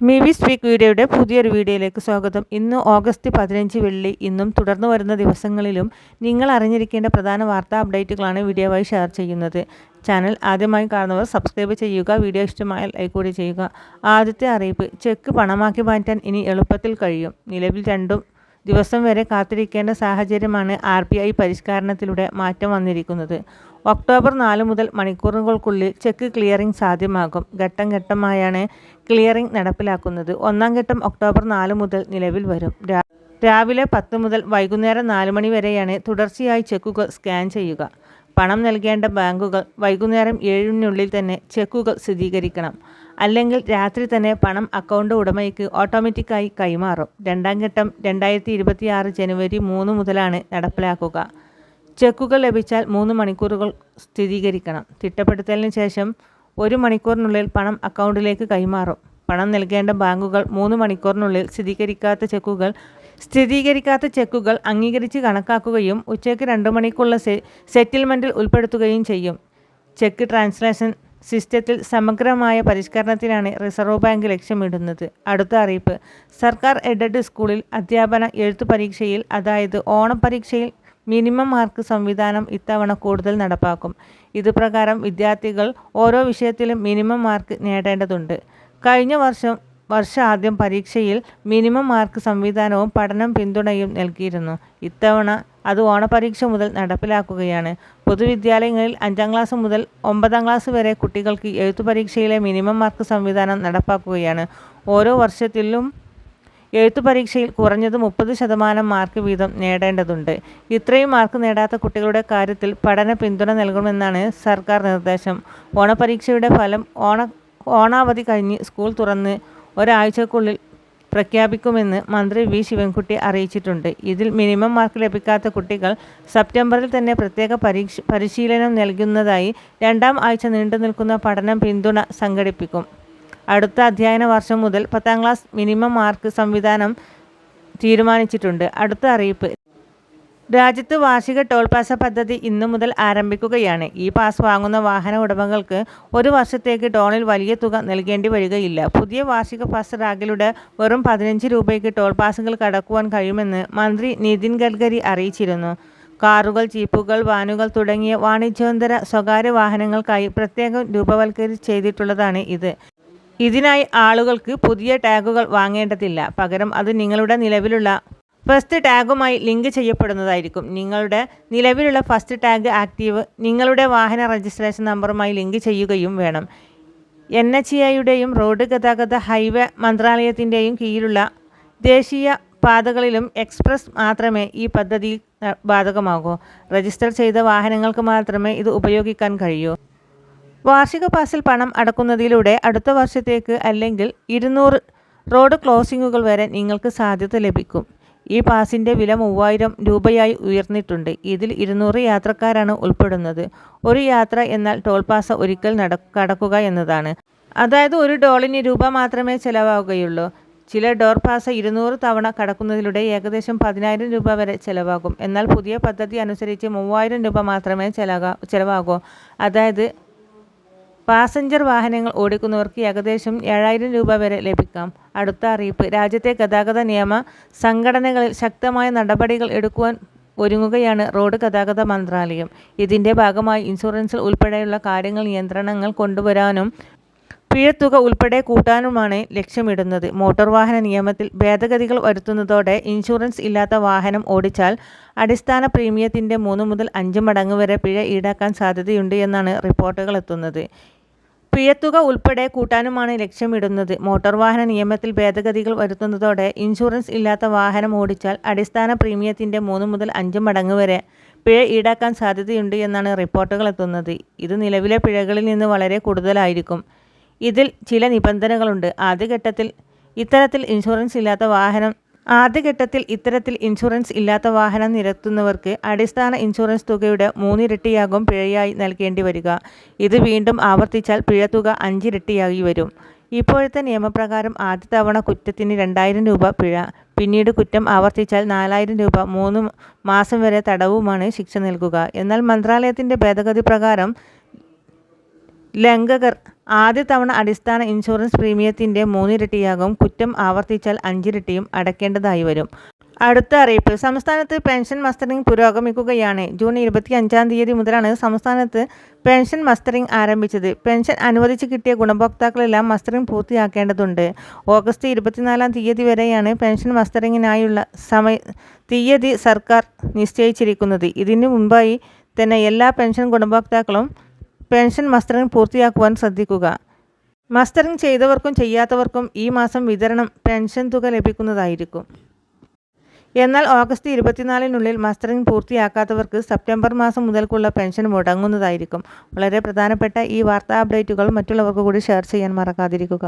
Mivi speak വീഡിയോയുടെ പുതിയൊരു വീഡിയോയിലേക്ക് സ്വാഗതം. ഇന്ന് ഓഗസ്റ്റ് 15 വെള്ളി. ഇന്നും തുടർന്ന് വരുന്ന ദിവസങ്ങളിലും നിങ്ങൾ അറിഞ്ഞിരിക്കേണ്ട പ്രധാന വാർത്താ അപ്ഡേറ്റുകളാണ് വീഡിയോവായി ഷെയർ ചെയ്യുന്നത്. ചാനൽ ആദ്യമായി കാണുന്നവർ സബ്സ്ക്രൈബ് ചെയ്യുക. വീഡിയോ ഇഷ്ടമായാൽ ലൈക്ക് കൂടി ചെയ്യുക. ആദ്യത്തെ അറിയിപ്പ്, ചെക്ക് പണമാക്കി മാറ്റാൻ ഇനി എളുപ്പത്തിൽ കഴിയും. നിലവിൽ 2 ദിവസം വരെ കാത്തിരിക്കേണ്ട സാഹചര്യമാണ് RBI പരിഷ്കരണത്തിലൂടെ മാറ്റം വന്നിരിക്കുന്നത്. ഒക്ടോബർ 4 മുതൽ മണിക്കൂറുകൾക്കുള്ളിൽ ചെക്ക് ക്ലിയറിംഗ് സാധ്യമാകും. ഘട്ടം ഘട്ടമായാണ് ക്ലിയറിംഗ് നടപ്പിലാക്കുന്നത്. 1-ാം ഘട്ടം ഒക്ടോബർ 4 മുതൽ നിലവിൽ വരും. രാവിലെ 10 മുതൽ വൈകുന്നേരം 4 മണി വരെയാണ് തുടർച്ചയായി ചെക്കുകൾ സ്കാൻ ചെയ്യുക. പണം നൽകേണ്ട ബാങ്കുകൾ വൈകുന്നേരം 7-നുള്ളിൽ തന്നെ ചെക്കുകൾ സ്ഥിരീകരിക്കണം. അല്ലെങ്കിൽ രാത്രി തന്നെ പണം അക്കൗണ്ട് ഉടമയ്ക്ക് ഓട്ടോമാറ്റിക്കായി കൈമാറും. 2-ാം ഘട്ടം 2026 ജനുവരി 3 മുതലാണ് നടപ്പിലാക്കുക. ചെക്കുകൾ ലഭിച്ചാൽ 3 മണിക്കൂറുകൾ സ്ഥിരീകരിക്കണം. തിട്ടപ്പെടുത്തലിന് ശേഷം 1 മണിക്കൂറിനുള്ളിൽ പണം അക്കൗണ്ടിലേക്ക് കൈമാറും. പണം നൽകേണ്ട ബാങ്കുകൾ 3 മണിക്കൂറിനുള്ളിൽ സ്ഥിരീകരിക്കാത്ത ചെക്കുകൾ അംഗീകരിച്ച് കണക്കാക്കുകയും ഉച്ചയ്ക്ക് 2 മണിക്കുള്ള സെറ്റിൽമെൻറ്റിൽ ഉൾപ്പെടുത്തുകയും ചെയ്യും. ചെക്ക് ട്രാൻസ്ലേഷൻ സിസ്റ്റത്തിൽ സമഗ്രമായ പരിഷ്കരണത്തിനാണ് റിസർവ് ബാങ്ക് ലക്ഷ്യമിടുന്നത്. അടുത്ത അറിയിപ്പ്, സർക്കാർ എയ്ഡഡ് സ്കൂളിൽ അധ്യാപന എഴുത്തു പരീക്ഷയിൽ, അതായത് ഓണപരീക്ഷയിൽ മിനിമം മാർക്ക് സംവിധാനം ഇത്തവണ കൂടുതൽ നടപ്പാക്കും. ഇതുപ്രകാരം വിദ്യാർത്ഥികൾ ഓരോ വിഷയത്തിലും മിനിമം മാർക്ക് നേടേണ്ടതുണ്ട്. കഴിഞ്ഞ വർഷാദ്യം പരീക്ഷയിൽ മിനിമം മാർക്ക് സംവിധാനവും പഠനം പിന്തുണയും നൽകിയിരുന്നു. ഇത്തവണ അത് ഓണപരീക്ഷ മുതൽ നടപ്പിലാക്കുകയാണ്. പൊതുവിദ്യാലയങ്ങളിൽ 5-ാം ക്ലാസ് മുതൽ 9-ാം ക്ലാസ് വരെ കുട്ടികൾക്ക് എഴുത്തുപരീക്ഷയിലെ മിനിമം മാർക്ക് സംവിധാനം നടപ്പാക്കുകയാണ്. ഓരോ വർഷത്തിലും എഴുത്തുപരീക്ഷയിൽ കുറഞ്ഞത് 30% മാർക്ക് വീതം നേടേണ്ടതുണ്ട്. ഇത്രയും മാർക്ക് നേടാത്ത കുട്ടികളുടെ കാര്യത്തിൽ പഠന പിന്തുണ നൽകണമെന്നാണ് സർക്കാർ നിർദ്ദേശം. ഓണപരീക്ഷയുടെ ഫലം ഓണാവധി കഴിഞ്ഞ് സ്കൂൾ തുറന്ന് ഒരാഴ്ചക്കുള്ളിൽ പ്രഖ്യാപിക്കുമെന്ന് മന്ത്രി വി. ശിവൻകുട്ടി അറിയിച്ചിട്ടുണ്ട്. ഇതിൽ മിനിമം മാർക്ക് ലഭിക്കാത്ത കുട്ടികൾ സെപ്റ്റംബറിൽ തന്നെ പ്രത്യേക പരിശീലനം നൽകുന്നതായി 2-ാം ആഴ്ച നീണ്ടുനിൽക്കുന്ന പഠനം പിന്തുണ സംഘടിപ്പിക്കും. അടുത്ത അധ്യയന വർഷം മുതൽ 10-ാം ക്ലാസ് മിനിമം മാർക്ക് സംവിധാനം തീരുമാനിച്ചിട്ടുണ്ട്. അടുത്ത അറിയിപ്പ്, രാജ്യത്ത് വാർഷിക ടോൾ പാസ് പദ്ധതി ഇന്നു മുതൽ ആരംഭിക്കുകയാണ്. ഈ പാസ് വാങ്ങുന്ന വാഹന ഉടമകൾക്ക് 1 വർഷത്തേക്ക് ടോളിൽ വലിയ തുക നൽകേണ്ടി വരികയില്ല. പുതിയ വാർഷിക പാസ് റാഗിലൂടെ വെറും 15 രൂപയ്ക്ക് ടോൾ പാസുകൾ കടക്കുവാൻ കഴിയുമെന്ന് മന്ത്രി നിതിൻ ഗഡ്കരി അറിയിച്ചിരുന്നു. കാറുകൾ, ജീപ്പുകൾ, വാനുകൾ തുടങ്ങിയ വാണിജ്യോത്തര സ്വകാര്യ വാഹനങ്ങൾക്കായി പ്രത്യേകം രൂപവൽക്കരിച്ചിട്ടുള്ളതാണ് ഇത്. ഇതിനായി ആളുകൾക്ക് പുതിയ ടാഗുകൾ വാങ്ങേണ്ടതില്ല. പകരം അത് നിങ്ങളുടെ നിലവിലുള്ള ഫസ്റ്റ് ടാഗുമായി ലിങ്ക് ചെയ്യപ്പെടുന്നതായിരിക്കും. നിങ്ങളുടെ നിലവിലുള്ള ഫസ്റ്റ് ടാഗ് ആക്റ്റീവ് നിങ്ങളുടെ വാഹന രജിസ്ട്രേഷൻ നമ്പറുമായി ലിങ്ക് ചെയ്യുകയും വേണം. NHAIയുടെയും റോഡ് ഗതാഗത ഹൈവേ മന്ത്രാലയത്തിൻ്റെയും കീഴിലുള്ള ദേശീയ പാതകളിലും എക്സ്പ്രസ് മാത്രമേ ഈ പദ്ധതി ബാധകമാകൂ. രജിസ്റ്റർ ചെയ്ത വാഹനങ്ങൾക്ക് മാത്രമേ ഇത് ഉപയോഗിക്കാൻ കഴിയൂ. വാർഷിക പാസിൽ പണം അടക്കുന്നതിലൂടെ അടുത്ത വർഷത്തേക്ക് അല്ലെങ്കിൽ 200 റോഡ് ക്രോസിംഗുകൾ വരെ നിങ്ങൾക്ക് സാധ്യത ലഭിക്കും. ഈ പാസിൻ്റെ വില 3000 രൂപയായി ഉയർന്നിട്ടുണ്ട്. ഇതിൽ 200 യാത്രക്കാരാണ് ഉൾപ്പെടുന്നത്. ഒരു യാത്ര എന്നാൽ ടോൾ പാസ് ഒരിക്കൽ കടക്കുക എന്നതാണ്. അതായത് ഒരു ടോളിന് രൂപ മാത്രമേ ചെലവാകുകയുള്ളൂ. ചില ടോൾ പാസ് 200 തവണ കടക്കുന്നതിലൂടെ ഏകദേശം 10000 രൂപ വരെ ചെലവാകും. എന്നാൽ പുതിയ പദ്ധതി അനുസരിച്ച് 3000 രൂപ മാത്രമേ ചെലവാകൂ. അതായത് പാസഞ്ചർ വാഹനങ്ങൾ ഓടിക്കുന്നവർക്ക് ഏകദേശം 7000 രൂപ വരെ ലഭിക്കാം. അടുത്ത അറിയിപ്പ്, രാജ്യത്തെ ഗതാഗത നിയമ സംഘടനകളിൽ ശക്തമായ നടപടികൾ എടുക്കുവാൻ ഒരുങ്ങുകയാണ് റോഡ് ഗതാഗത മന്ത്രാലയം. ഇതിൻ്റെ ഭാഗമായി ഇൻഷുറൻസിൽ ഉൾപ്പെടെയുള്ള കാര്യങ്ങൾ നിയന്ത്രണങ്ങൾ കൊണ്ടുവരാനും പിഴത്തുക ഉൾപ്പെടെ കൂട്ടാനുമാണ് ലക്ഷ്യമിടുന്നത്. മോട്ടോർ വാഹന നിയമത്തിൽ ഭേദഗതികൾ വരുത്തുന്നതോടെ ഇൻഷുറൻസ് ഇല്ലാത്ത വാഹനം ഓടിച്ചാൽ അടിസ്ഥാന പ്രീമിയത്തിൻ്റെ 3 മുതൽ 5 മടങ്ങ് വരെ പിഴ ഈടാക്കാൻ സാധ്യതയുണ്ട് എന്നാണ് റിപ്പോർട്ടുകൾ എത്തുന്നത്. പിഴത്തുക ഉൾപ്പെടെ കൂട്ടാനുമാണ് ലക്ഷ്യമിടുന്നത്. മോട്ടോർ വാഹന നിയമത്തിൽ ഭേദഗതികൾ വരുത്തുന്നതോടെ ഇൻഷുറൻസ് ഇല്ലാത്ത വാഹനം ഓടിച്ചാൽ അടിസ്ഥാന പ്രീമിയത്തിൻ്റെ 3 മുതൽ 5 മടങ്ങ് വരെ പിഴ ഈടാക്കാൻ സാധ്യതയുണ്ട് എന്നാണ് റിപ്പോർട്ടുകൾ എത്തുന്നത്. ഇത് നിലവിലെ പിഴകളിൽ നിന്ന് വളരെ കൂടുതലായിരിക്കും. ഇതിൽ ചില നിബന്ധനകളുണ്ട്. ആദ്യഘട്ടത്തിൽ ഇത്തരത്തിൽ ഇൻഷുറൻസ് ഇല്ലാത്ത വാഹനം നിരത്തുന്നവർക്ക് അടിസ്ഥാന ഇൻഷുറൻസ് തുകയുടെ 3 ഇരട്ടിയാകും പിഴയായി നൽകേണ്ടി വരിക. ഇത് വീണ്ടും ആവർത്തിച്ചാൽ പിഴത്തുക 5 ഇരട്ടിയായി വരും. ഇപ്പോഴത്തെ നിയമപ്രകാരം ആദ്യ തവണ കുറ്റത്തിന് 2000 രൂപ പിഴ, പിന്നീട് കുറ്റം ആവർത്തിച്ചാൽ 4000 രൂപ, 3 മാസം വരെ തടവുമാണ് ശിക്ഷ നൽകുക. എന്നാൽ മന്ത്രാലയത്തിൻ്റെ ഭേദഗതി പ്രകാരം ലംഘകർ ആദ്യ തവണ അടിസ്ഥാന ഇൻഷുറൻസ് പ്രീമിയത്തിൻ്റെ 3 ഇരട്ടിയാകും. കുറ്റം ആവർത്തിച്ചാൽ 5 ഇരട്ടിയും അടയ്ക്കേണ്ടതായി വരും. അടുത്ത അറിയിപ്പ്. സംസ്ഥാനത്ത് പെൻഷൻ മസ്റ്ററിംഗ് പുരോഗമിക്കുകയാണ്. ജൂൺ 25-ാം തീയതി മുതലാണ് സംസ്ഥാനത്ത് പെൻഷൻ മസ്റ്ററിംഗ് ആരംഭിച്ചത്. പെൻഷൻ അനുവദിച്ച് കിട്ടിയ ഗുണഭോക്താക്കളെല്ലാം മസ്റ്ററിംഗ് പൂർത്തിയാക്കേണ്ടതുണ്ട്. ഓഗസ്റ്റ് 24-ാം തീയതി വരെയാണ് പെൻഷൻ മസ്റ്ററിംഗിനായുള്ള തീയതി സർക്കാർ നിശ്ചയിച്ചിരിക്കുന്നത്. ഇതിനു മുമ്പായി തന്നെ എല്ലാ പെൻഷൻ ഗുണഭോക്താക്കളും പെൻഷൻ മസ്റ്ററിംഗ് പൂർത്തിയാക്കുവാൻ ശ്രദ്ധിക്കുക. മസ്റ്ററിംഗ് ചെയ്തവർക്കും ചെയ്യാത്തവർക്കും ഈ മാസം വിതരണം പെൻഷൻ തുക ലഭിക്കുന്നതായിരിക്കും. എന്നാൽ ഓഗസ്റ്റ് 24-നുള്ളിൽ മസ്റ്ററിംഗ് പൂർത്തിയാക്കാത്തവർക്ക് സെപ്റ്റംബർ മാസം മുതൽക്കുള്ള പെൻഷൻ മുടങ്ങുന്നതായിരിക്കും. വളരെ പ്രധാനപ്പെട്ട ഈ വാർത്താ അപ്ഡേറ്റുകൾ മറ്റുള്ളവർക്ക് കൂടി ഷെയർ ചെയ്യാൻ മറക്കാതിരിക്കുക.